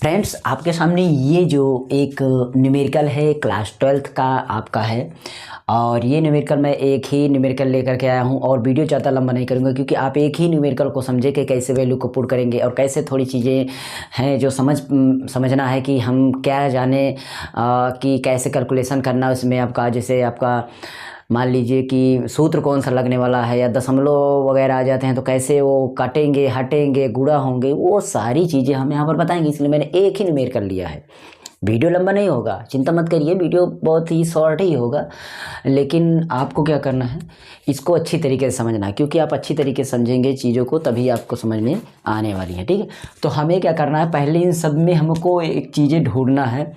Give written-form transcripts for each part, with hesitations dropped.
Friends, आपके सामने ये जो एक न्यूमेरिकल है क्लास 12th का आपका है। और ये न्यूमेरिकल मैं एक ही न्यूमेरिकल लेकर के आया हूँ और वीडियो ज़्यादा लंबा नहीं करूँगा क्योंकि आप एक ही न्यूमेरिकल को समझे कि कैसे वैल्यू को पुट करेंगे और कैसे थोड़ी चीज़ें हैं जो समझना है कि हम क्या जाने कि कैसे कैलकुलेशन करना उसमें आपका, जैसे आपका मान लीजिए कि सूत्र कौन सा लगने वाला है या दशमलव वगैरह आ जाते हैं तो कैसे वो काटेंगे, हटेंगे, गुणा होंगे, वो सारी चीज़ें हम यहाँ पर बताएंगे। इसलिए मैंने एक ही न्यूमेरिकल लिया है। वीडियो लंबा नहीं होगा, चिंता मत करिए, वीडियो बहुत ही शॉर्ट ही होगा। लेकिन आपको क्या करना है, इसको अच्छी तरीके से समझना है क्योंकि आप अच्छी तरीके से समझेंगे चीज़ों को तभी आपको समझ में आने वाली है। ठीक है, तो हमें क्या करना है, पहले इन सब में हमको एक चीज़ें ढूंढना है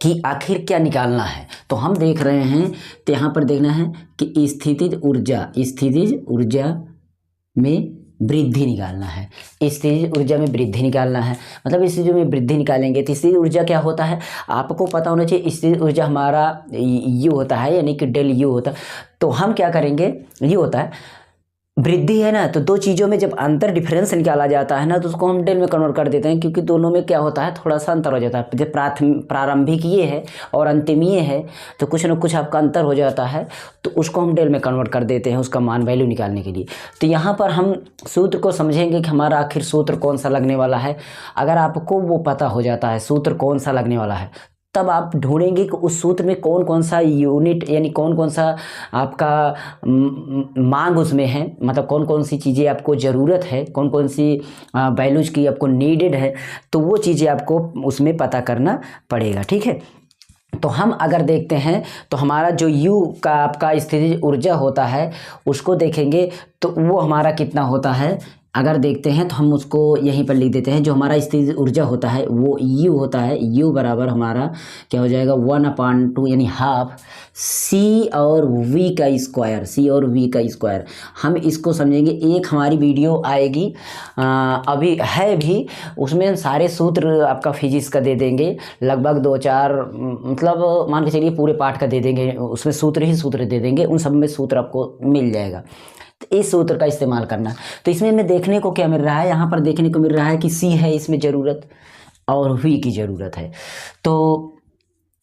कि आखिर क्या निकालना है। तो हम देख रहे हैं तो यहाँ पर देखना है कि स्थितिज ऊर्जा में वृद्धि निकालना है। स्थितिज ऊर्जा में वृद्धि निकालना है, मतलब स्थितिज में वृद्धि निकालेंगे तो स्थितिज ऊर्जा क्या होता है आपको पता होना चाहिए। स्थितिज ऊर्जा हमारा यू होता है, यानी कि डेल यू होता है। तो हम क्या करेंगे, यू होता है वृद्धि है ना, तो दो चीज़ों में जब अंतर डिफरेंस निकाला जाता है ना तो उसको हम डेल में कन्वर्ट कर देते हैं क्योंकि दोनों में क्या होता है, थोड़ा सा अंतर हो जाता है। जब प्रारंभिक ये है और अंतिम ये है तो कुछ ना कुछ आपका अंतर हो जाता है, तो उसको हम डेल में कन्वर्ट कर देते हैं उसका मान वैल्यू निकालने के लिए। तो यहाँ पर हम सूत्र को समझेंगे कि हमारा आखिर सूत्र कौन सा लगने वाला है। अगर आपको वो पता हो जाता है सूत्र कौन सा लगने वाला है, तब आप ढूंढेंगे कि उस सूत्र में कौन कौन सा यूनिट यानी कौन कौन सा आपका मांग उसमें है, मतलब कौन कौन सी चीज़ें आपको ज़रूरत है, कौन कौन सी वैल्यूज की आपको नीडेड है, तो वो चीज़ें आपको उसमें पता करना पड़ेगा। ठीक है, तो हम अगर देखते हैं तो हमारा जो U का आपका स्थितिज ऊर्जा होता है उसको देखेंगे तो वो हमारा कितना होता है। अगर देखते हैं तो हम उसको यहीं पर लिख देते हैं। जो हमारा स्थितिज ऊर्जा होता है वो U होता है। U बराबर हमारा क्या हो जाएगा, 1/2 यानी हाफ C और V का स्क्वायर। हम इसको समझेंगे, एक हमारी वीडियो आएगी अभी है भी, उसमें हम सारे सूत्र आपका फिजिक्स का दे देंगे, लगभग 2-4 मतलब मान के चलिए पूरे पाठ का दे देंगे, उसमें सूत्र ही सूत्र दे देंगे, उन सब में सूत्र आपको मिल जाएगा। तो इस सूत्र का इस्तेमाल करना। तो इसमें हमें देखने को क्या मिल रहा है, यहाँ पर देखने को मिल रहा है कि C है इसमें ज़रूरत और V की ज़रूरत है। तो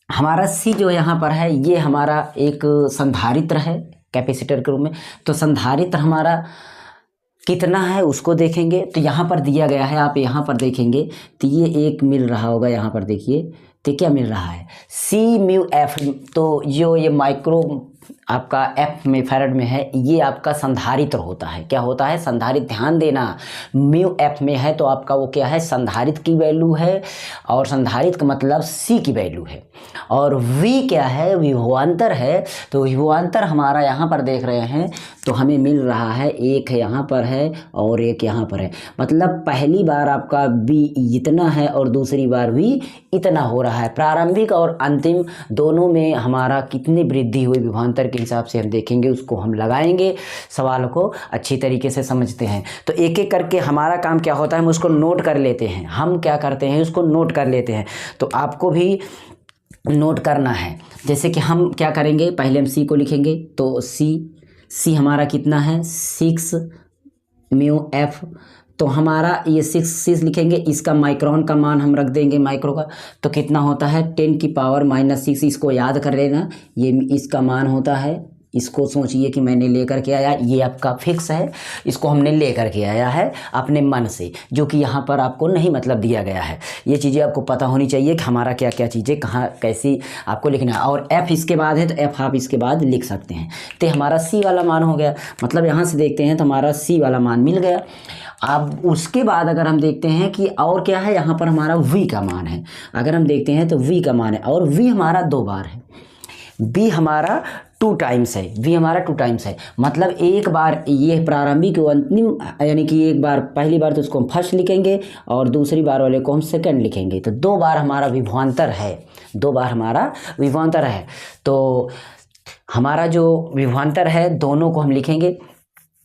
हमारा C जो यहाँ पर है ये हमारा एक संधारित्र है कैपेसिटर के रूप में। तो संधारित्र हमारा कितना है उसको देखेंगे। तो यहाँ पर दिया गया है, आप यहाँ पर देखेंगे तो ये एक मिल रहा होगा, यहाँ पर देखिए तो क्या मिल रहा है, C/μF। तो जो ये माइक्रो आपका F में फैराड में है, ये आपका संधारित्र होता है। क्या होता है, संधारित्र। ध्यान देना, μF में है तो आपका वो क्या है, संधारित्र की वैल्यू है और संधारित्र का मतलब C की वैल्यू है। और V क्या है, विभवांतर है। तो विभवांतर हमारा यहाँ पर देख रहे हैं तो हमें मिल रहा है, एक यहाँ पर है और एक यहाँ पर है। मतलब पहली बार आपका V इतना है और दूसरी बार V इतना हो रहा है। प्रारंभिक और अंतिम दोनों में हमारा कितनी वृद्धि हुई विभवांतर के हिसाब से हम देखेंगे, उसको हम लगाएंगे, सवाल को अच्छी तरीके से समझते हैं। तो एक एक करके हमारा काम क्या होता है, हम उसको नोट कर लेते हैं। हम क्या करते हैं, उसको नोट कर लेते हैं। तो आपको भी नोट करना है। जैसे कि हम क्या करेंगे, पहले हम C को लिखेंगे। तो C हमारा कितना है, 6/μF। तो हमारा ये 6 लिखेंगे, इसका माइक्रोन का मान हम रख देंगे, माइक्रो का। तो कितना होता है, 10⁻⁻6। इसको याद कर लेना, ये इसका मान होता है। इसको सोचिए कि मैंने लेकर के आया, ये आपका फिक्स है, इसको हमने लेकर के आया है अपने मन से, जो कि यहाँ पर आपको नहीं मतलब दिया गया है। ये चीज़ें आपको पता होनी चाहिए कि हमारा क्या क्या चीज़ें कहाँ कैसी आपको लिखना है। और F इसके बाद है तो F आप इसके बाद लिख सकते हैं। तो हमारा C वाला मान हो गया, मतलब यहाँ से देखते हैं तो हमारा C वाला मान मिल गया। अब उसके बाद अगर हम देखते हैं कि और क्या है, यहाँ पर हमारा V का मान है। अगर हम देखते हैं तो V का मान है और V हमारा 2 बार है, B हमारा 2 टाइम्स है, V हमारा 2 टाइम्स है। मतलब एक बार ये प्रारंभिक और अंतिम, यानी कि एक बार पहली बार तो उसको हम फर्स्ट लिखेंगे और दूसरी बार वाले को हम सेकंड लिखेंगे। तो 2 बार हमारा विभवांतर है, 2 बार हमारा विभवांतर है। तो हमारा जो विभवांतर है दोनों को हम लिखेंगे,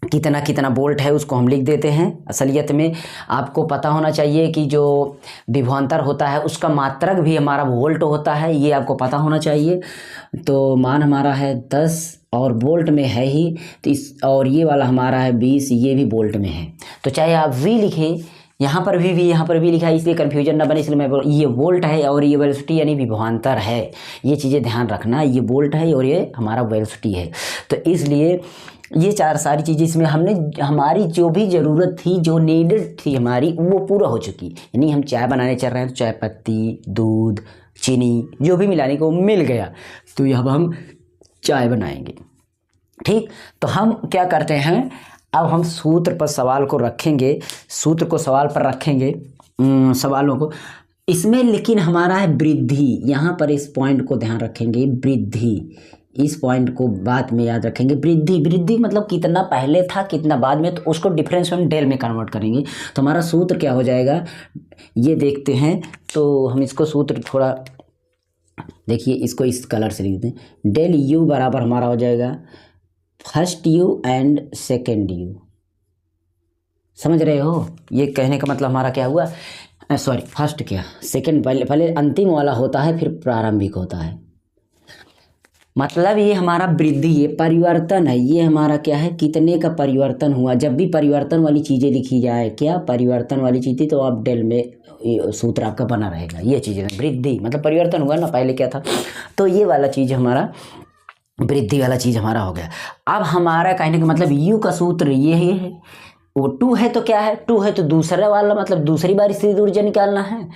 कितना कितना वोल्ट है उसको हम लिख देते हैं। असलियत में आपको पता होना चाहिए कि जो विभवांतर होता है उसका मात्रक भी हमारा वोल्ट होता है, ये आपको पता होना चाहिए। तो मान हमारा है 10 और वोल्ट में है ही, तो इस और ये वाला हमारा है 20, ये भी वोल्ट में है। तो चाहे आप V लिखें यहाँ पर भी यहाँ पर भी लिखा है, इसलिए कन्फ्यूजन ना बने, इसलिए मैं ये वोल्ट है और ये वेलोसिटी यानी विभवांतर है। ये चीज़ें ध्यान रखना, ये वोल्ट है और ये हमारा वेलोसिटी है। तो इसलिए ये चार सारी चीज़ें इसमें हमने हमारी जो भी ज़रूरत थी, जो नीडेड थी हमारी, वो पूरा हो चुकी। यानी हम चाय बनाने चल रहे हैं तो चाय पत्ती, दूध, चीनी जो भी मिलाने को मिल गया, तो अब हम चाय बनाएंगे। ठीक, तो हम क्या करते हैं, अब हम सूत्र पर सवाल को रखेंगे, सूत्र को सवाल पर रखेंगे, सवालों को इसमें, लेकिन हमारा है वृद्धि। यहाँ पर इस पॉइंट को ध्यान रखेंगे, वृद्धि, इस पॉइंट को बाद में याद रखेंगे। वृद्धि, वृद्धि मतलब कितना पहले था कितना बाद में, तो उसको डिफरेंस हम डेल में कन्वर्ट करेंगे। तो हमारा सूत्र क्या हो जाएगा ये देखते हैं। तो हम इसको सूत्र थोड़ा देखिए, इसको इस कलर से लिख दें। डेल यू बराबर हमारा हो जाएगा first you and second you. समझ रहे हो, ये कहने का मतलब हमारा क्या हुआ, सॉरी फर्स्ट क्या सेकेंड, पहले अंतिम वाला होता है फिर प्रारंभिक होता है। मतलब ये हमारा वृद्धि, ये परिवर्तन है, ये हमारा क्या है, कितने का परिवर्तन हुआ। जब भी परिवर्तन वाली चीज़ें लिखी जाए, क्या परिवर्तन वाली चीज़ें, तो आप डेल में सूत्र आपका बना रहेगा। ये चीज़ें वृद्धि मतलब परिवर्तन हुआ ना, पहले क्या था, तो ये वाला चीज़ हमारा वृद्धि वाला चीज़ हमारा हो गया। अब हमारा कहने का मतलब यू का सूत्र ये ही है, वो 2 है तो क्या है, 2 है तो दूसरा वाला मतलब दूसरी बार स्थिर ऊर्जा निकालना है,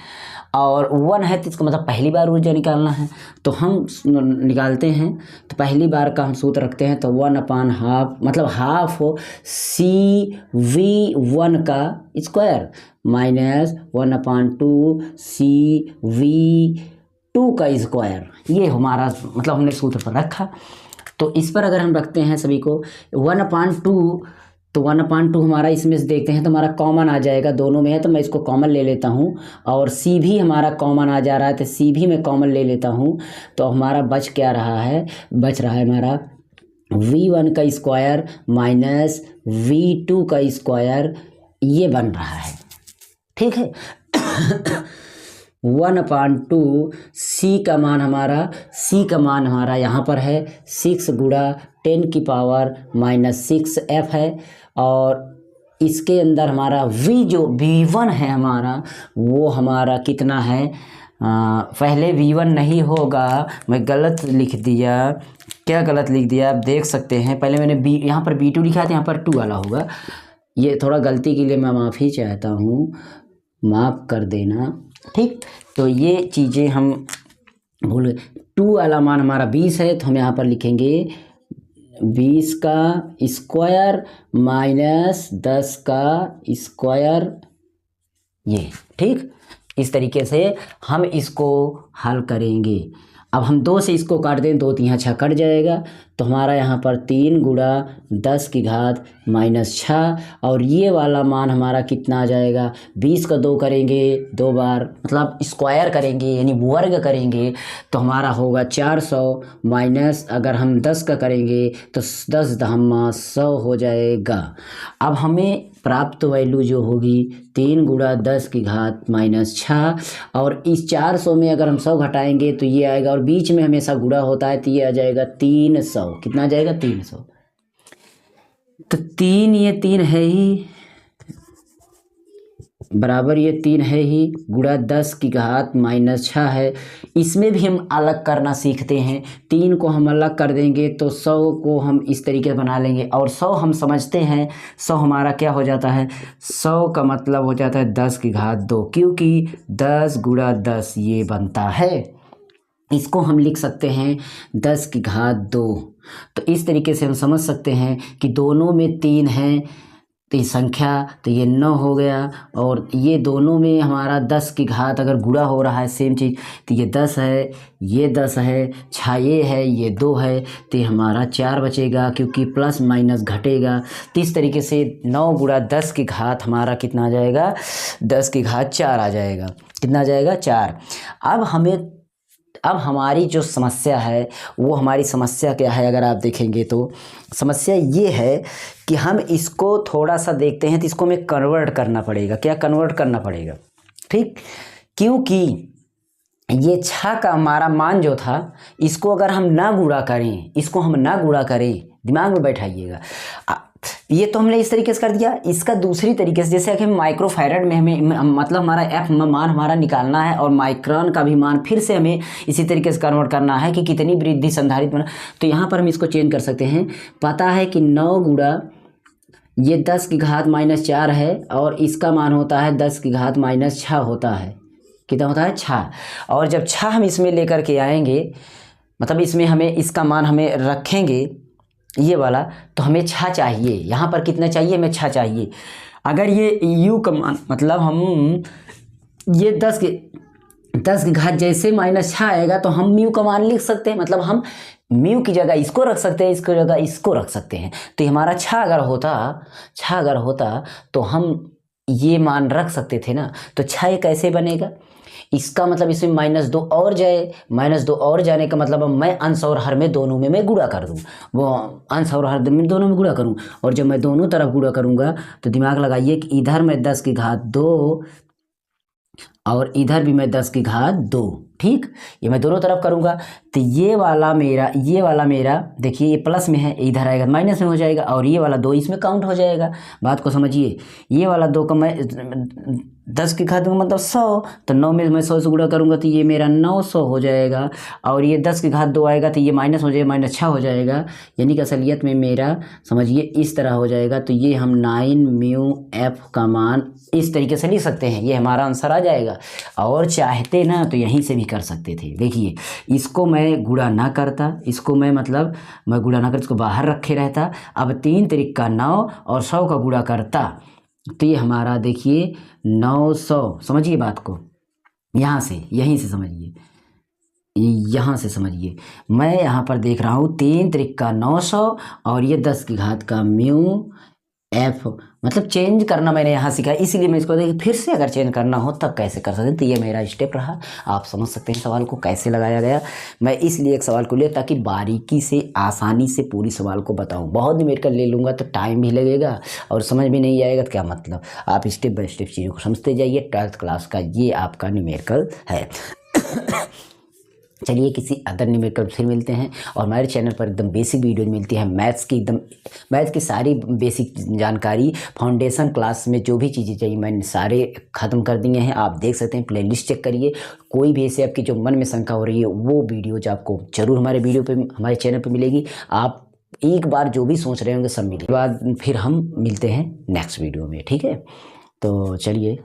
और 1 है तो इसका मतलब पहली बार ऊर्जा निकालना है। तो हम निकालते हैं, तो पहली बार का हम सूत्र रखते हैं, तो 1/12 मतलब हाफ हो CV1 का स्क्वायर माइनस 1/2 CV2 का स्क्वायर। ये हमारा मतलब हमने सूत्र पर रखा। तो इस पर अगर हम रखते हैं सभी को 1/2, तो 1/2 हमारा इसमें से देखते हैं तो हमारा कॉमन आ जाएगा, दोनों में है तो मैं इसको कॉमन ले लेता हूँ, और सी भी हमारा कॉमन आ जा रहा है तो सी भी मैं कॉमन ले लेता हूँ। तो हमारा बच क्या रहा है, बच रहा है हमारा V1 का स्क्वायर माइनस V2 का स्क्वायर, ये बन रहा है। ठीक है 1/2 सी का मान हमारा यहाँ पर है 6 गुणा 10 की पावर -6F है, और इसके अंदर हमारा V जो V1 है हमारा, वो हमारा कितना है, पहले V1 नहीं होगा, मैं गलत लिख दिया। क्या गलत लिख दिया आप देख सकते हैं, पहले मैंने B यहाँ पर B2 लिखा था, यहाँ पर 2 वाला होगा। ये थोड़ा गलती के लिए मैं माफ़ी चाहता हूँ, माफ़ कर देना। ठीक, तो ये चीज़ें हम भूल गए। 2 वाला मान हमारा 20 है, तो हम यहाँ पर लिखेंगे 20 का स्क्वायर माइनस 10 का स्क्वायर, ये ठीक। इस तरीके से हम इसको हल करेंगे। अब हम 2 से इसको काट दें, 2 3 6 कट जाएगा, तो हमारा यहाँ पर 3 गुणा 10 की घात -6, और ये वाला मान हमारा कितना आ जाएगा, 20 का 2 करेंगे 2 बार, मतलब स्क्वायर करेंगे यानी वर्ग करेंगे, तो हमारा होगा 400 माइनस अगर हम 10 का करेंगे तो 10 दहम्मा 100 हो जाएगा। अब हमें प्राप्त वैल्यू जो होगी 3 गुणा 10 की घात -6, और इस 400 में अगर हम 100 घटाएंगे तो ये आएगा, और बीच में हमेशा गुणा होता है तो ये आ जाएगा 300। कितना आ जाएगा 300, तो 3 ये 3 है ही बराबर, ये 3 है ही गुणा 10 की घात -6 है। इसमें भी हम अलग करना सीखते हैं, 3 को हम अलग कर देंगे तो 100 को हम इस tariके बना लेंगे, और 100 हम समझते हैं 100 हमारा क्या हो जाता है, 100 का मतलब हो जाता है 10 की घात 2, क्योंकि 10 गुणा 10 ये बनता है, इसको हम लिख सकते हैं 10 की घात 2। तो इस तरीके से हम समझ सकते हैं कि दोनों में 3 हैं तो ये संख्या, तो ये 9 हो गया, और ये दोनों में हमारा 10 की घात अगर गुणा हो रहा है सेम चीज़, तो ये 10 है, ये 10 है, 6 ये है, ये 2 है, तो ये हमारा 4 बचेगा क्योंकि प्लस माइनस घटेगा। तो इस तरीके से 9 गुणा 10 की घात हमारा कितना आ जाएगा, 10 की घात 4 आ जाएगा। कितना आ जाएगा 4। अब हमारी जो समस्या है वो हमारी समस्या क्या है, अगर आप देखेंगे तो समस्या ये है कि हम इसको थोड़ा सा देखते हैं तो इसको हमें कन्वर्ट करना पड़ेगा। क्या कन्वर्ट करना पड़ेगा, ठीक, क्योंकि ये 6 का हमारा मान जो था, इसको अगर हम ना गुणा करें, इसको हम ना गुणा करें, दिमाग में बैठाइएगा, ये तो हमने इस तरीके से कर दिया। इसका दूसरी तरीके से, जैसे कि माइक्रोफैरड में हमें मतलब हमारा एफ मान हमारा निकालना है और माइक्रोन का भी मान फिर से हमें इसी तरीके से कन्वर्ट करना है कि कितनी वृद्धि संधारित्र बना। तो यहाँ पर हम इसको चेंज कर सकते हैं। पता है कि 9 गुणा ये 10 की घात -4 है और इसका मान होता है 10 की घात -6 होता है। कितना होता है? 6। और जब 6 हम इसमें लेकर के आएंगे, मतलब इसमें हमें इसका मान हमें रखेंगे ये वाला, तो हमें 6 चाहिए। यहाँ पर कितना चाहिए? हमें 6 चाहिए। अगर ये u का मान मतलब हम ये 10 की घात जैसे -6 आएगा तो हम म्यू का मान लिख सकते हैं। मतलब हम म्यू की जगह इसको रख सकते हैं, इसकी जगह इसको रख सकते हैं। तो हमारा 6 अगर होता तो हम ये मान रख सकते थे ना। तो 6 कैसे बनेगा? इसका मतलब इसमें -2 और जाए, -2 और जाने का मतलब मैं अंश और हर में दोनों में मैं गुणा कर दूं। वो अंश और हर में दोनों में गुणा करूं, और जब मैं दोनों तरफ गुणा करूंगा तो दिमाग लगाइए कि इधर मैं 10 की घात 2 और इधर भी मैं 10 की घात 2, ठीक, ये मैं दोनों तरफ करूंगा। तो ये वाला मेरा देखिए ये प्लस में है, इधर आएगा माइनस में हो जाएगा, और ये वाला 2 इसमें काउंट हो जाएगा। बात को समझिए। ये वाला 2 का मैं 10 की घात मतलब 100, तो 9 में मैं 100 से गुणा करूंगा तो ये मेरा 900 हो जाएगा। और ये 10 की घात 2 आएगा तो ये माइनस हो जाएगा, -6 हो जाएगा। यानी कि असलियत में मेरा समझिए इस तरह हो जाएगा। तो ये हम 9μf का मान इस तरीके से लिख सकते हैं। ये हमारा आंसर आ जाएगा। और चाहते ना तो यहीं से भी कर सकते थे। देखिए इसको मैं गुणा ना करता, इसको मैं गुणा ना कर इसको बाहर रखे रहता। अब 3 त्रिक 9 और 100 का गुणा करता तो ये हमारा देखिए 900। समझिए बात को, यहीं से समझिए, यहाँ से समझिए। मैं यहाँ पर देख रहा हूँ 3 त्रिक 900 और ये 10 की घात का म्यू एफ, मतलब चेंज करना मैंने यहाँ सीखा, इसीलिए मैं इसको देखिए फिर से अगर चेंज करना हो तब कैसे कर सकते हैं। तो ये मेरा स्टेप रहा। आप समझ सकते हैं सवाल को कैसे लगाया गया। मैं इसलिए एक सवाल को लिया ताकि बारीकी से आसानी से पूरी सवाल को बताऊं। बहुत न्यूमेरिकल ले लूँगा तो टाइम भी लगेगा और समझ भी नहीं आएगा तो क्या मतलब। आप स्टेप बाय स्टेप चीज़ों को समझते जाइए। 12th क्लास का ये आपका न्यूमेरिकल है। चलिए किसी अदर न्यूमेरिकल फिर मिलते हैं। और हमारे चैनल पर एकदम बेसिक वीडियो मिलती है, मैथ्स की सारी बेसिक जानकारी, फाउंडेशन क्लास में जो भी चीज़ें चाहिए मैंने सारे ख़त्म कर दिए हैं। आप देख सकते हैं, प्लेलिस्ट चेक करिए। कोई भी ऐसे आपकी जो मन में शंका हो रही है वो वीडियोज आपको जरूर हमारे चैनल पर मिलेगी। आप एक बार जो भी सोच रहे होंगे सब मिलेगी। बाद फिर हम मिलते हैं नेक्स्ट वीडियो में, ठीक है। तो चलिए।